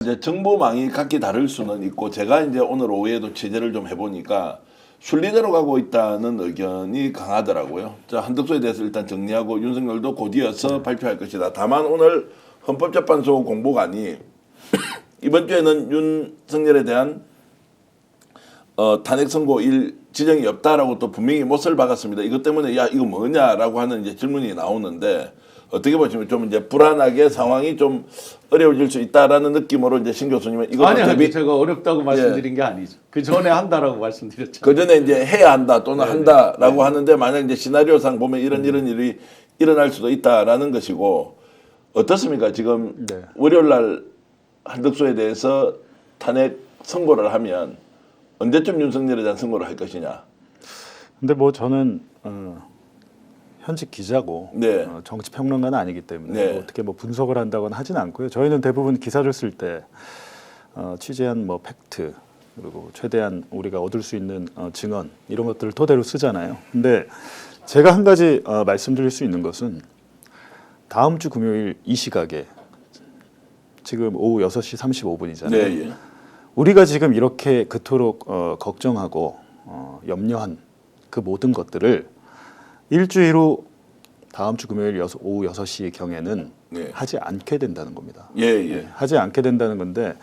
이제 정보망이 각기 다를 수는 있고 제가 이제 오늘 오후에도 취재를 좀 해보니까 순리대로 가고 있다는 의견이 강하더라고요. 자, 한덕수에 대해서 일단 정리하고 윤석열도 곧 이어서 발표할 것이다. 다만 오늘 헌법재판소 공보관이 이번 주에는 윤석열에 대한 탄핵 선고일 지정이 없다라고 또 분명히 못을 박았습니다. 이것 때문에 야 이거 뭐냐라고 하는 이제 질문이 나오는데 어떻게 보시면 좀 이제 불안하게 상황이 좀 어려워질 수 있다라는 느낌으로 이제 신 교수님은 이거 아니 제가 어렵다고 말씀드린 게 아니죠. 그 전에 한다라고 말씀드렸죠. 그 전에 이제 해야 한다 또는 한다라고 하는데 만약 이제 시나리오상 보면 이런 일이 일어날 수도 있다라는 것이고 어떻습니까? 지금 월요일 날 한덕수에 대해서 탄핵 선고를 하면 언제쯤 윤석열에 대한 선고를 할 것이냐? 근데 뭐 저는 현직 기자고 정치 평론가는 아니기 때문에 뭐 어떻게 뭐 분석을 한다거나 하진 않고요. 저희는 대부분 기사를 쓸 때 취재한 뭐 팩트 그리고 최대한 우리가 얻을 수 있는 증언 이런 것들을 토대로 쓰잖아요. 근데 제가 한 가지 말씀드릴 수 있는 것은 다음 주 금요일 이 시각에 지금 오후 6시 35분이잖아요. 네. 우리가 지금 이렇게 그토록 걱정하고 염려한 그 모든 것들을 일주일 후 다음 주 금요일 오후 6시 경에는 하지 않게 된다는 겁니다. 하지 않게 된다는 건데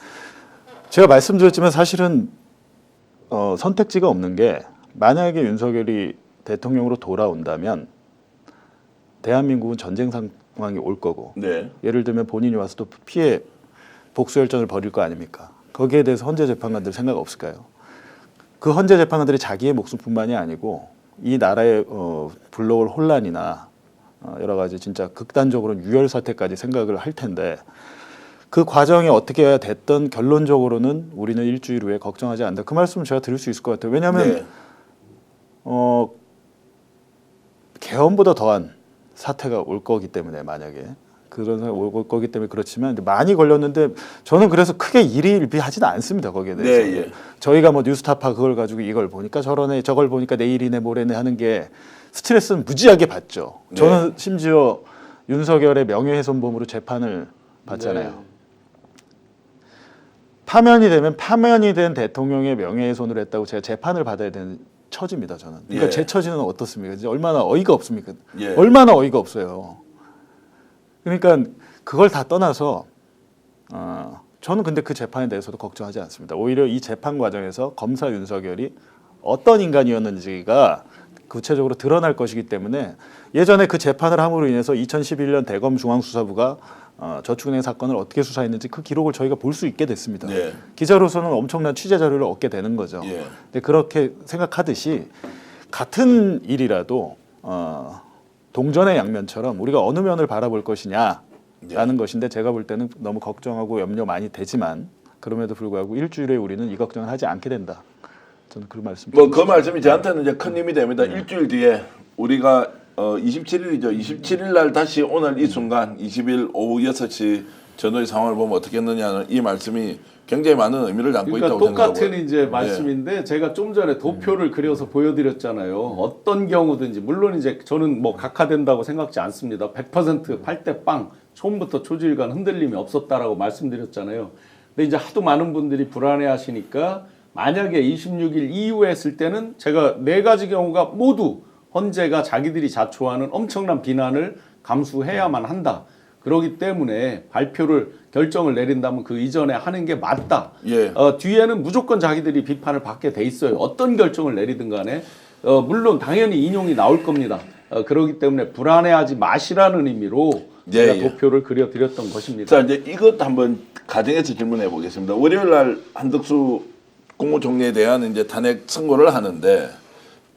제가 말씀드렸지만 사실은 선택지가 없는 게 만약에 윤석열이 대통령으로 돌아온다면 대한민국은 전쟁 상황이 올 거고 예를 들면 본인이 와서 또 피해 복수열전을 벌일 거 아닙니까? 거기에 대해서 헌재 재판관들 생각 없을까요? 그 헌재 재판관들이 자기의 목숨뿐만이 아니고 이 나라에 불러올 혼란이나 여러 가지 진짜 극단적으로 유혈 사태까지 생각을 할 텐데 그 과정이 어떻게 됐든 결론적으로는 우리는 일주일 후에 걱정하지 않는다. 그 말씀을 제가 드릴 수 있을 것 같아요. 왜냐하면 개헌보다 더한 사태가 올 거기 때문에 만약에 그런 상황이 올 거기 때문에 그렇지만 많이 걸렸는데 저는 그래서 크게 일희일비하지는 않습니다. 거기에 대해서. 저희가 뭐 뉴스타파 그걸 가지고 이걸 보니까 저러네 저걸 보니까 내일이네 모레네 하는 게 스트레스는 무지하게 받죠. 저는 심지어 윤석열의 명예훼손범으로 재판을 받잖아요. 파면이 되면 파면이 된 대통령의 명예훼손을 했다고 제가 재판을 받아야 되는 처지입니다. 저는. 그러니까 제 처지는 어떻습니까? 이제 얼마나 어이가 없습니까? 얼마나 어이가 없어요. 그러니까 그걸 다 떠나서 저는 근데 그 재판에 대해서도 걱정하지 않습니다. 오히려 이 재판 과정에서 검사 윤석열이 어떤 인간이었는지가 구체적으로 드러날 것이기 때문에 예전에 그 재판을 함으로 인해서 2011년 대검 중앙수사부가 저축은행 사건을 어떻게 수사했는지 그 기록을 저희가 볼 수 있게 됐습니다. 기자로서는 엄청난 취재 자료를 얻게 되는 거죠. 근데 그렇게 생각하듯이 같은 일이라도 동전의 양면처럼 우리가 어느 면을 바라볼 것이냐라는 것인데 제가 볼 때는 너무 걱정하고 염려 많이 되지만 그럼에도 불구하고 일주일에 우리는 이 걱정을 하지 않게 된다. 저는 그 말씀. 뭐 그 말씀이 저한테는 이제 큰 힘이 됩니다. 일주일 뒤에 우리가 27일이죠. 27일 날 다시 오늘 이 순간 20일 오후 6시 전후의 상황을 보면 어떻겠느냐는 이 말씀이 굉장히 많은 의미를 담고 있다고 생각하고요. 똑같은 이제 말씀인데 제가 좀 전에 도표를 그려서 보여드렸잖아요. 어떤 경우든지 물론 이제 저는 뭐 각하된다고 생각지 않습니다. 100% 8대 빵 처음부터 초지일간 흔들림이 없었다라고 말씀드렸잖아요. 근데 이제 하도 많은 분들이 불안해하시니까 만약에 26일 이후에 했을 때는 제가 4가지 경우가 모두 헌재가 자기들이 자초하는 엄청난 비난을 감수해야만 한다. 그렇기 때문에 발표를 결정을 내린다면 그 이전에 하는 게 맞다. 뒤에는 무조건 자기들이 비판을 받게 돼 있어요. 어떤 결정을 내리든 간에 물론 당연히 인용이 나올 겁니다. 그렇기 때문에 불안해하지 마시라는 의미로 제가 도표를 그려드렸던 것입니다. 자 이제 이것 한번 가정해서 질문해 보겠습니다. 월요일 날 한덕수 국무총리에 대한 이제 탄핵 선고를 하는데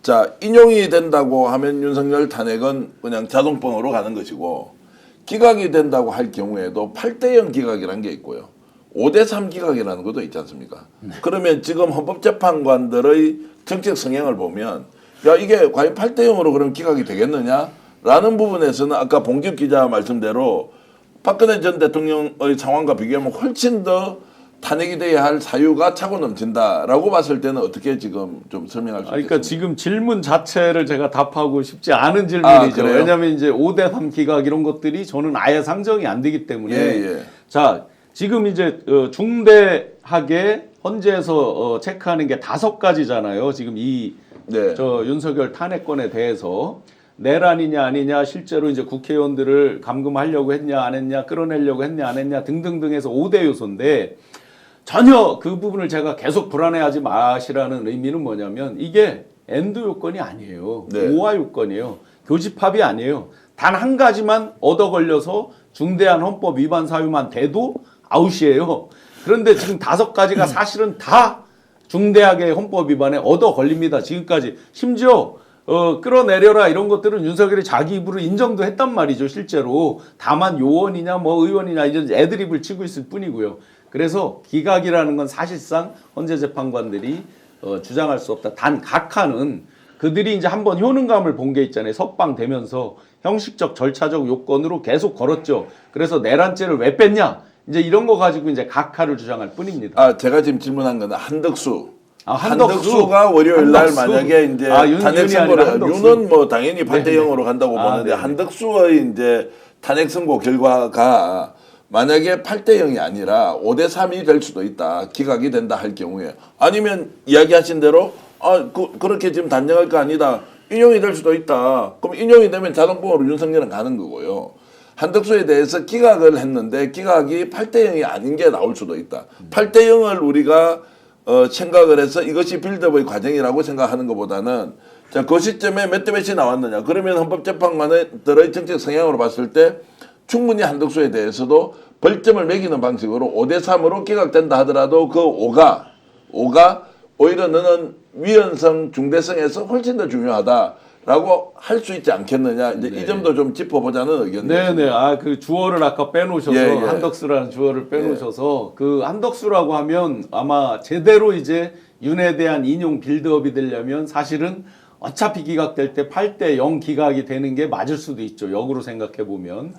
자 인용이 된다고 하면 윤석열 탄핵은 그냥 자동봉으로 가는 것이고 기각이 된다고 할 경우에도 8대0 기각이라는 게 있고요. 5대3 기각이라는 것도 있지 않습니까? 그러면 지금 헌법재판관들의 정책 성향을 보면 야 이게 과연 8대0으로 그럼 기각이 되겠느냐라는 부분에서는 아까 봉집 기자 말씀대로 박근혜 전 대통령의 상황과 비교하면 훨씬 더 탄핵이 돼야 할 사유가 차고 넘친다라고 봤을 때는 어떻게 지금 좀 설명할 수 있겠습니까? 그러니까 지금 질문 자체를 제가 답하고 싶지 않은 질문이죠. 왜냐하면 이제 5대3 기각 이런 것들이 저는 아예 상정이 안 되기 때문에 자 지금 이제 중대하게 헌재에서 체크하는 게 5가지잖아요. 지금 이 네. 윤석열 탄핵권에 대해서 내란이냐 아니냐, 실제로 이제 국회의원들을 감금하려고 했냐 안 했냐, 끌어내려고 했냐 안 했냐 등등등 해서 5대 요소인데, 전혀 그 부분을 제가 계속 불안해하지 마시라는 의미는 뭐냐면, 이게 엔드 요건이 아니에요. 네. 오화 요건이에요. 교집합이 아니에요. 단 한 가지만 얻어 걸려서 중대한 헌법 위반 사유만 돼도 아웃이에요. 그런데 지금 5가지가 사실은 다 중대하게 헌법 위반에 얻어 걸립니다. 지금까지. 심지어 끌어내려라 이런 것들은 윤석열이 자기 입으로 인정도 했단 말이죠. 실제로. 다만 요원이냐 뭐 의원이냐 이런 애드립을 치고 있을 뿐이고요. 그래서 기각이라는 건 사실상 헌재 재판관들이 주장할 수 없다. 단 각하는 그들이 이제 한번 효능감을 본 게 있잖아요. 석방되면서 형식적 절차적 요건으로 계속 걸었죠. 그래서 내란죄를 왜 뺐냐? 이제 이런 거 가지고 이제 각하를 주장할 뿐입니다. 아, 제가 지금 질문한 거는 한덕수. 한덕수. 한덕수가 월요일 날 한덕수. 만약에 이제 탄핵 선고를, 윤은 뭐 당연히 8대 0으로 간다고 보는데, 네네. 한덕수의 이제 탄핵 선고 결과가 만약에 8대 0이 아니라 5대 3이 될 수도 있다. 기각이 된다 할 경우에, 아니면 이야기하신 대로 그렇게 지금 단정할 거 아니다. 인용이 될 수도 있다. 그럼 인용이 되면 자동봉으로 윤석열은 가는 거고요. 한덕수에 대해서 기각을 했는데 기각이 8대 0이 아닌 게 나올 수도 있다. 8대 0을 우리가 생각을 해서 이것이 빌드업의 과정이라고 생각하는 것보다는, 자, 그 시점에 몇 대 몇이 나왔느냐. 그러면 헌법재판관들의 정책 성향으로 봤을 때 충분히 한덕수에 대해서도 벌점을 매기는 방식으로 5대 3으로 기각된다 하더라도 그 5가 오히려 너는 위헌성, 중대성에서 훨씬 더 중요하다라고 할 수 있지 않겠느냐. 이제 이 점도 좀 짚어보자는 의견입니다. 네네. 그 주어를 아까 빼놓으셔서, 예. 한덕수라는 주어를 빼놓으셔서, 그 한덕수라고 하면 아마 제대로 이제 윤에 대한 인용 빌드업이 되려면 사실은 어차피 기각될 때 8대 0 기각이 되는 게 맞을 수도 있죠. 역으로 생각해 보면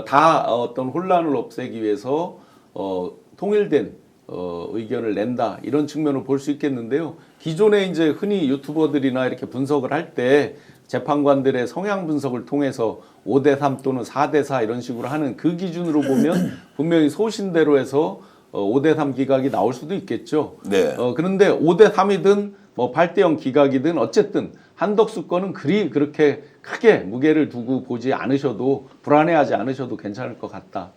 다 어떤 혼란을 없애기 위해서 통일된 의견을 낸다, 이런 측면을 볼 수 있겠는데요. 기존에 이제 흔히 유튜버들이나 이렇게 분석을 할 때 재판관들의 성향 분석을 통해서 5대 3 또는 4대 4 이런 식으로 하는 그 기준으로 보면 분명히 소신대로 해서 5대 3 기각이 나올 수도 있겠죠. 네. 그런데 5대 3이든 뭐 8대 0 기각이든 어쨌든 한덕수 건은 그렇게 크게 무게를 두고 보지 않으셔도, 불안해하지 않으셔도 괜찮을 것 같다.